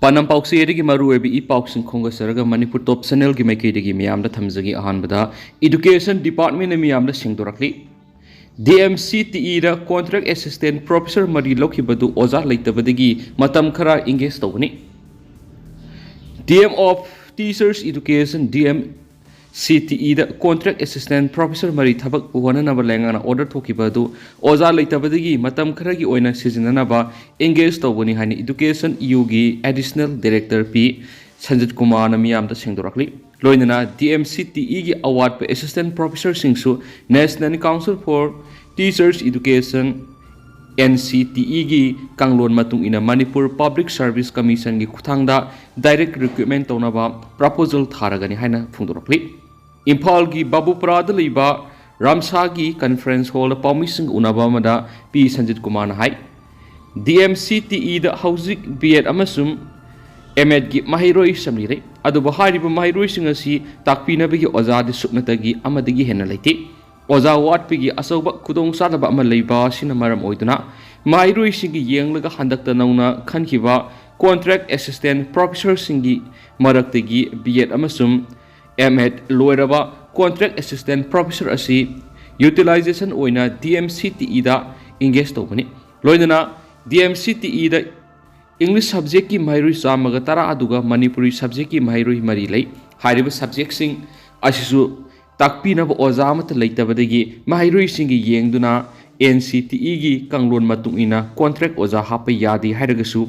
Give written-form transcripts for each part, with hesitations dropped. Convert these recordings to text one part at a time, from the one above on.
Panam Pauxi Maru e Pauks and Congressaraga Manipur Top Sanel Gimakidi Miam the Tamzagi Ahanbada, Education Department Miam the Singdorakli. DMCTE the Contract Assistant Professor Mari Lokibadu Oza Leitabadagi, Matam Kara Inge Stoni. DM of Teachers Education DMCTE the Contract Assistant Professor Mari Tabak Uwanaba Langana Order Tokibadu, Oza Leitabadagi, Matam Karagi Oina Sizinanaba, Inge Stoni Hani Education Yugi Additional Director P. Sanjit Kumar Miam the Singdorakli. Loinana DMCTE Award Assistant Professor Singsu, National Council for Teachers Education NCTE gi Kanglon Matung ina Manipur Public Service Commission gi Kuthangda Direct Recruitment Tonaba Proposal Tharagani Haina Fundorokli. Impal gi Babupara Liba Ramsagi Conference Hall Paumising Unabamada P. Sanjit Kumar Hai DMCTE the Housing B.Ed Amasum Emed gi Mahiroi Samire Adu Bahari Mahiroi Singasi Takpinabigi Ozadi Suknatagi Amadigi Henaliti Oza Watpigi Asoba Kudong Sadaba Malayba Sinamaram Oiduna Mahiroi Singi Yang Handakta Nauna Kankiba Contract Assistant Professor Singi Maraktagi B.Ed Amasum Emed Loiraba Contract Assistant Professor Asi Utilization Oina DMCTE da Engage Tobani Loidana DMCTE da English subject ki Mahiroi Samaga Tara Aduga Manipuri subject ki Mahiroi Marilay Hariba subject sing Asisu Takpinaba Ozamat Leitabadagi Mahiroi Singi Yengduna NCTE gi Kanglon Matungina Contract Oza Hapa Yadi Hadagasu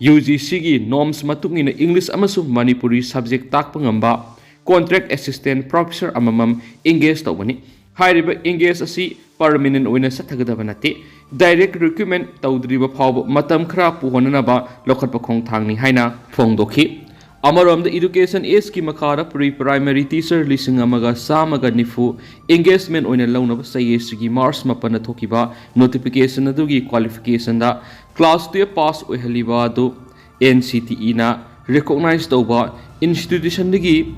UGC gi norms Matungina English Amasu Manipuri subject Takpangamba Contract Assistant Professor Amamam Engage Tobani Hariba Engage Asi Permanent Oina Satagadabanati Direct Recruitment Taudriba Pau Matam Kra Puhonaba Lokatpa Kong Tangni Haina Fongdoki Amaram the Education is Kimakara Pre-Primary Teacher Lising Amaga Samaga Nifu Engagement Oina Lona Sayesigi Mars Mapana Tokiba Notification Adugi Qualification da Class 2 Pass Oheliba do NCTE na Recognized over Institution Digi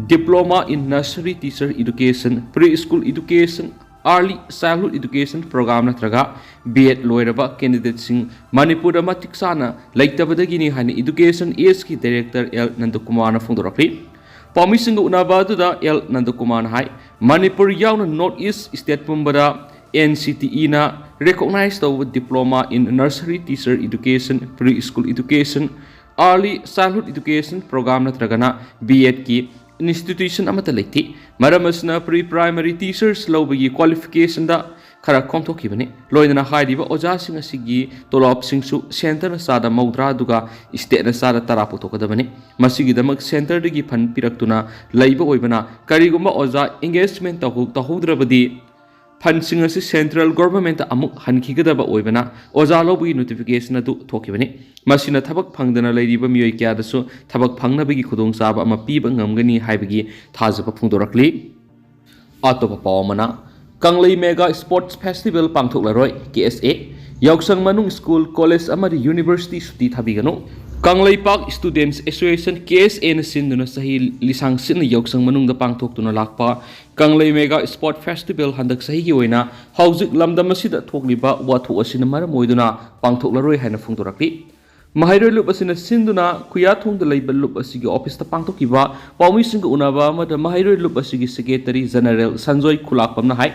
Diploma in Nursery Teacher Education Preschool Education Early Childhood Education Program natraga B.Ed Loiraba Candidate Sing Manipur Matiksana Leitabadagini Hani Education ESK Director L. Nandakumana Fundorakli Promising Unabadu L. Nandakumana Hai Manipur Yauna Northeast State Pumbada NCTE na recognized over Diploma in Nursery Teacher Education Preschool Education Early Childhood Education Program natragana B.Ed ki institution amata leiti maramasna pre-primary teachers lobagi qualification da khara khomthokibani loidana haidiba oja sing asigi tolop singsu center na sada maudra duga state na sada tarapu tokadabani masigi damak center digi fan piraktuna laiba oibana kariguma oja engagement tahudrabadi Fansing as central government amuk Hankigadaba Oibana, Ozalobi notification adu Tokibani, Masina Tabak Pangdana Lady Bamio Kiadaso, Tabak Pangnabigi Kudong Saba, Mapibangangani, Haibigi, Tazapa Pundorakli, Atopa Paumana, Kanglei Mega Sports Festival Pangtoklaroi, KSA, Yoksang Manung School, College Amadi University Suti Tabigano, Kanglei Park Students Association KSA na sinduna sahi lisang sin yoksang manung da pangthok tuna lakpa Kanglei Mega Sport Festival handak sahi gi oina hauzik lamdam asida thokliba wathu asina maram oiduna pangthoklaroi haina phungdorakli Mahiroi lup asina sinduna kuya thongda leiba lup asigi office ta pangthokiba paumi sing unaba mada Mahiroi lup asigi secretary general Sanjoy Khulakpamna hai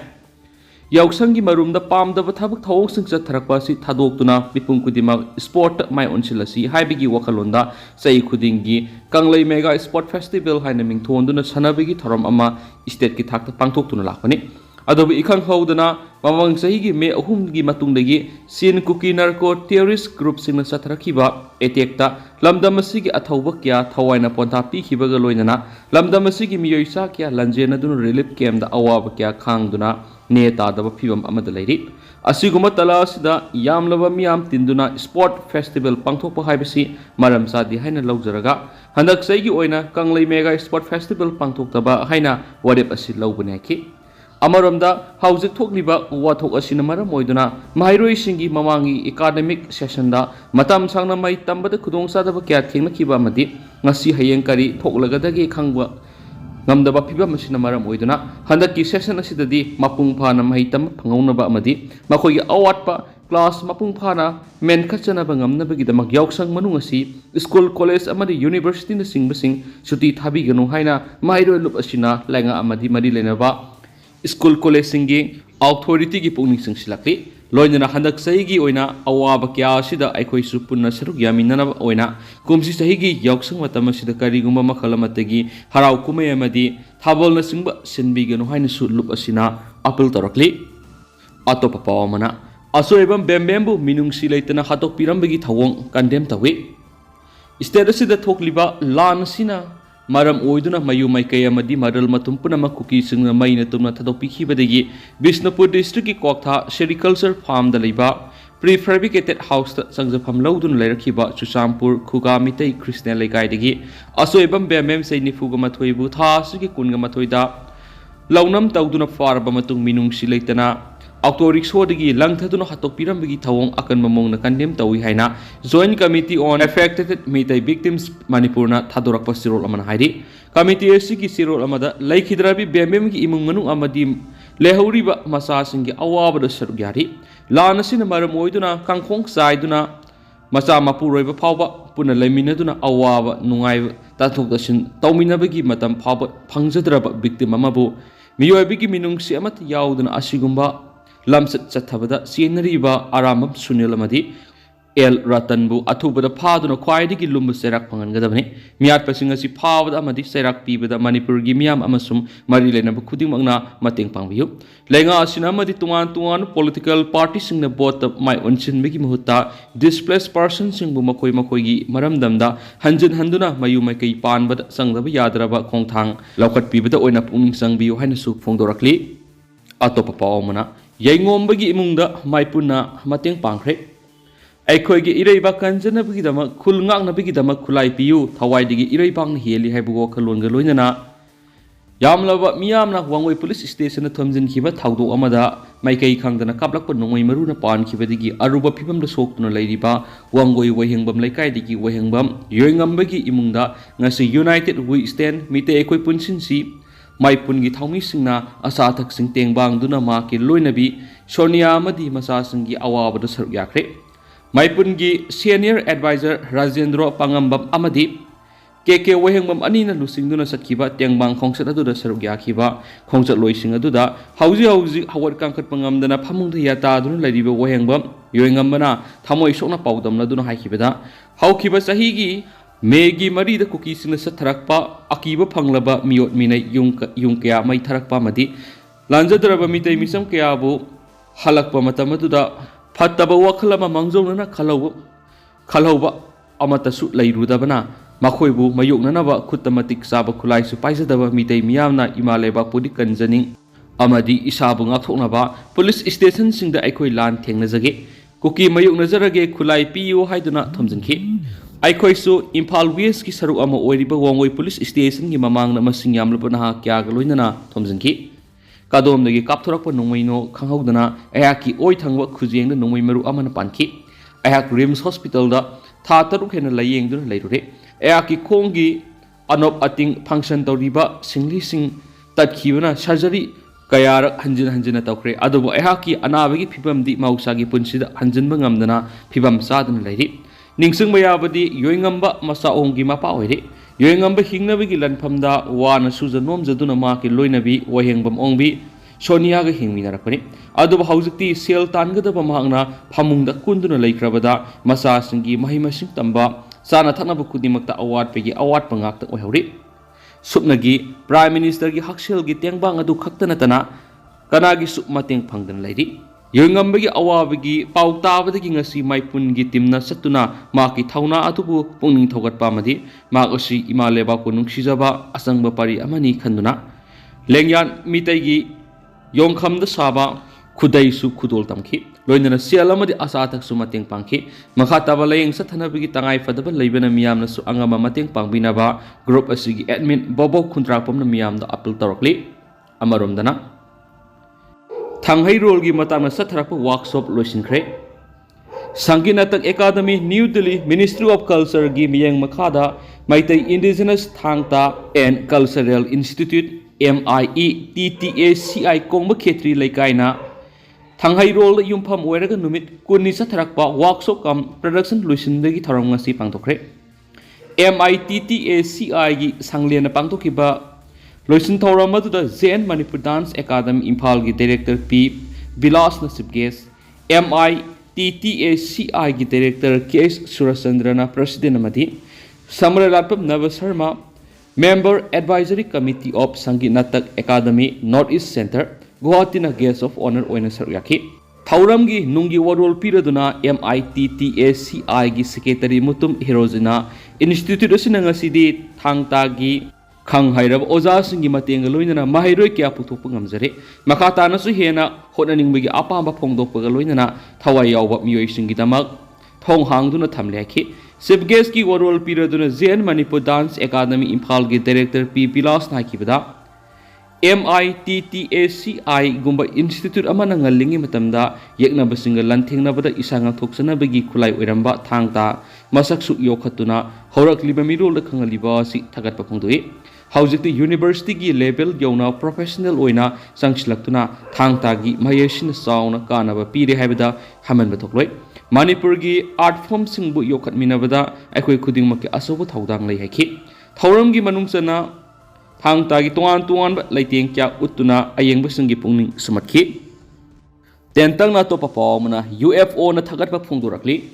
Yauksangi marumda pamdaba thabak thawong sing chatharakpa si thadokuna mipum kudima sport mai onsilasi haibigi wakalonda sai khudingi Kanglei Mega Sport Festival haina mingthonduna sanabigi thoram ama state ki thakta pangthoktuna lakpani adobi ikhang hodana mamang sahi gi me ahum gi matungdagi sin Kuki narco terrorist group singna chatharakiba attack ta lamdam asigi athauba kya thawaina ponta pi khibaga loinana lamdam asigi miyoisa kya lanjena dun relief camp da awaba kya khangduna Neta daba phibam amada leiri asiguma tala sida yamlaba miyam tinduna sport festival pangthokpa haibasi maram sadi haina laujaraga handak saigi oina Kanglei Mega Sport Festival pangthoktaba haina warep asi laubane ki amaramda hauzik thokliba wathok asina maram oiduna Mahiroi singi mamangi academic session da matam sangna mai tambada khudong sadaba kya thengnakiba amadi ngasi hayeng kari thoklagadagi khangba Namdaba Piba Machina Maram Oiduna, Handaki session asidadi, Mapung Pana Mahitam, Pangonaba Amadi, Makoy Awatpa, class mapung phana men khachana bangam na bagi damak yausang manung asi school college amadi university na singbasing suti thabi ganu haina mairo lup asina lenga amadi mari lenaba school college singi authority gi pungning singsilakli loinana handak saigi oina awaba kya sida aikoi su punna saruk yaminana oina kumsi sahigi yausang matam sida karigumba makalamatagi harau kumai amadi thabol na singba sinbi ganu haina su lup asina appeal tarakli atopa pawamana asoibam bembembu minungsi leitana hattokpirambagi thawong condemn tawi state asida thokliba lan sina maram oiduna mayu maikai amadi maral matum punama kuki singna maina tumna thakhibadagi Bishnupur district ki koktha sericulture farm da leiba prefabricated house ta sangjafam laudun leirakpi chusampur khuga mitai christian leikai dagi asoibam bembem sei nifuga mathoibu tha sigi kunga mathoida launam tawduna farba matung minungsi leitana auto rickshaw dagi langthaduna hattokpirambagi thawong akan mamongna condemn tawi haina joint committee on affected mitai victims manipur na thadorakpa sirol amana hairi committee asigi sirol amada laikhidrabi bembem gi imung manung amadi lehuriba masa singi awabada sarugyari lanasina maram oiduna kangkhong saiduna macha mapuroiba phawba puna leiminaduna awaba nungai tathok dasin tawminabagi matam phawba phangjadraba victim amabu miyoibigi minungsi amat yauduna asigumba lamsat chathabada sienariba aramam sunelamadi el ratanbu athubada phaduna khwaidigi lumbu serak pangangadabani miat pasingasi phawada amadi serak pibada manipur gi miam amasum mari lenabu khudingmakna mateng pangbiyu lenga asina amadi tungan political party singna bot mai onsinbegi muhutta displaced person singbu makoi gi maramdamda hanjin handuna mayu maikai panbada sangdaba yadraba khongthang laukat pibada oina pungning sangbiyu haina su phongdorakli atopa pawmana yaingombagi imungda maipuna mateng pangkhre aikhoigi ireiba kanjanabagidama khulngnaknabagidama khulai piyu thawaidigi ireibang heli haibu wakhalonga loinana yamlaba miyamna wangoi police station thomjin khiba thawdo amada maikai khangdana kaplakpa nongoi maruna pan khibadigi aruba phibamda soktuna leiriba wangoi wahengbam laikai wahengbam yoingambagi imungda ngasi united we stand mite ekoi punsinsi maipungi thawmi singna asathak sing tengbang duna ma ki loinabi sonia amadi masa singi awabada saruk yakre maipungi senior advisor rajendra pangambam amadi keke wahengbam anina lusingduna satkiba tengbang khongsat aduda saruk yakhiba khongsat loising aduda hauji hawar kangkhat pangamdana phamungda yata duna lariba wahengbam yoingambana thamoi sokna paudamna duna haikibada haukiba sahigi Megi mari da kuki sina sa tharakpa akiba phanglaba miot minai yung kaya mai tharakpa madi lanjadraba mitai misam kaya bu halakpa matamaduda phattaba wakhalama mangjongna khalauba amata su lairudabana makhoibu mayoknanaba khutamatik saba khulai su paijadaba mitai miyamna imaleba pudi kanjaning amadi isabu ngakthoknaba police station singda aikoi lan thengnajage kuki mayoknajarage khulai piyo haiduna thomjinki aikhoisu Imphal West ki saruk ama oiriba wangoi police station gi mamangna masing yamlaba naha kya galoinana thomjinki kadomdagi kapthorakpa nongmaino khanghaudana ayaki oi thangwa khujengna nongmai maru amana panki ayak rims hospital da tha taruk hena layengduna leirure ayaki khongi anop ating function toriba singli sing tatkibana surgery kayar hanjina tawkre adubo ayaki anabagi phibamdi mausagi punsida hanjinba ngamdana phibam sadana leiri ningsing mayabadi yoingamba masa ongi mapa oire yoingamba hingnabagi lanphamda wana suja nomjaduna ma ki loinabi wahengbam ongbi sonia ga hingminarakpani aduba haujikti sel tangadaba mahangna phamungda kunduna leikrabada masa singi mahimasing tamba sana thaknaba kudimakta award pegi award pangakta oihori supnagi prime minister gi haksel gi tengbang adu khaktanatana kanagi sup mateng phangdan leiri yoingambagi awabagi pautabadagi ngasi maipungi timna satuna maki thauna atubu pungning thogatpa madi makosi imaleba ko nungsijaba asangba pari amani khanduna lengyan mitaigi yongkhamda saba khudai su khudol tamki loinana sial amadi asathak su mateng pangki makhataba layeng sathanabagi tangai fadaba leibana miyamna su angama mateng pangbinaba group asigi admin bobo khuntrapamna miyamda appeal torokli amaromdana Thanghai role gi matangna satharakpa workshop loisinkhre Sanginatak Academy New Delhi Ministry of Culture gi miyang makhada Maitai Indigenous Thangta and Cultural Institute MIE TTACI kongba khetri leikaina Thanghai-rol yumpham oiraga numit kunni satharakpa workshop kam production loisindagi tharong ngasi pangthokre. MITTACI gi sanglena pangthokiba loisin thawram aduda Zen Manipur Dance Academy Imphal gi director P Bilas Nasib Guest, MITTACI gi director KS Surachandrana president amadi Samaralatpam Nava Sharma member advisory committee of Sangeet Natak Academy North East Center Guwahati na guest of honor oina saryaki thauram gi nungi warol piraduna MITTACI gi secretary mutum Hirozina institute asina ngasidi thangta gi khang hairab oja singi matenga loinana mahairoi kya puthokpa ngamjare makata na su hena honaning bagi apamba phongdokpa ga loinana thawai yawba miyoi singi damak thong hangduna thamleki chief guest ki warol piraduna Zen Manipur Dance Academy Imphal gi director P Bilas nakibada MITTACI gumba institute amana ngalingi matamda yeknaba singa lanthengnabada isanga thoksanabagi khulai oiramba thangta masaksu yokhatuna horakliba mirol da khangaliba si thagatpa phongdoi haujikti university gi level yona professional oina sangsilaktuna thangta gi mayesina sauna kanaba pire haibada hamanba thokloi manipur gi art form singbu yokhatminabada akhoi khudingmakki asobu thaudang lei haiki thauram gi manungsana thangta gi tuan leiteng kya utuna ayengba singi pungning sumatki tentang na to papawmana UFO na thagatpa phongdorakli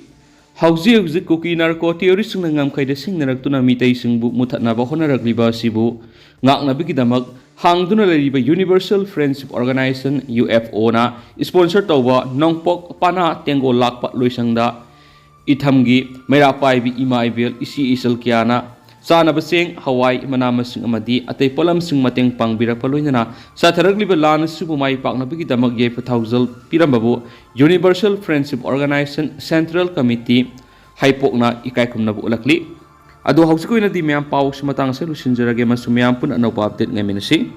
hauji Kuki narco theory sing ngam khaida sing narakuna mitai singbu muthatna ba honarakliba sibu ngakna bigidamak hangduna leriba Universal Friendship Organization UFO na sponsor tawba nongpok pana tengo lakpa loisangda ithamgi meirapai bi imaibel isi isal kyana sana baseng hawai manama sing amadi atay polam sing mateng pangbirakpa loinana satharakliba lan subumai pakna bigidamak ye 4000 pirambabu Universal Friendship Organization Central Committee haipokna ikaikumna bu ulakli ado hausikoi na di myam paw sumatang sa lusinjarage masumyam pun anopa update ngaminasi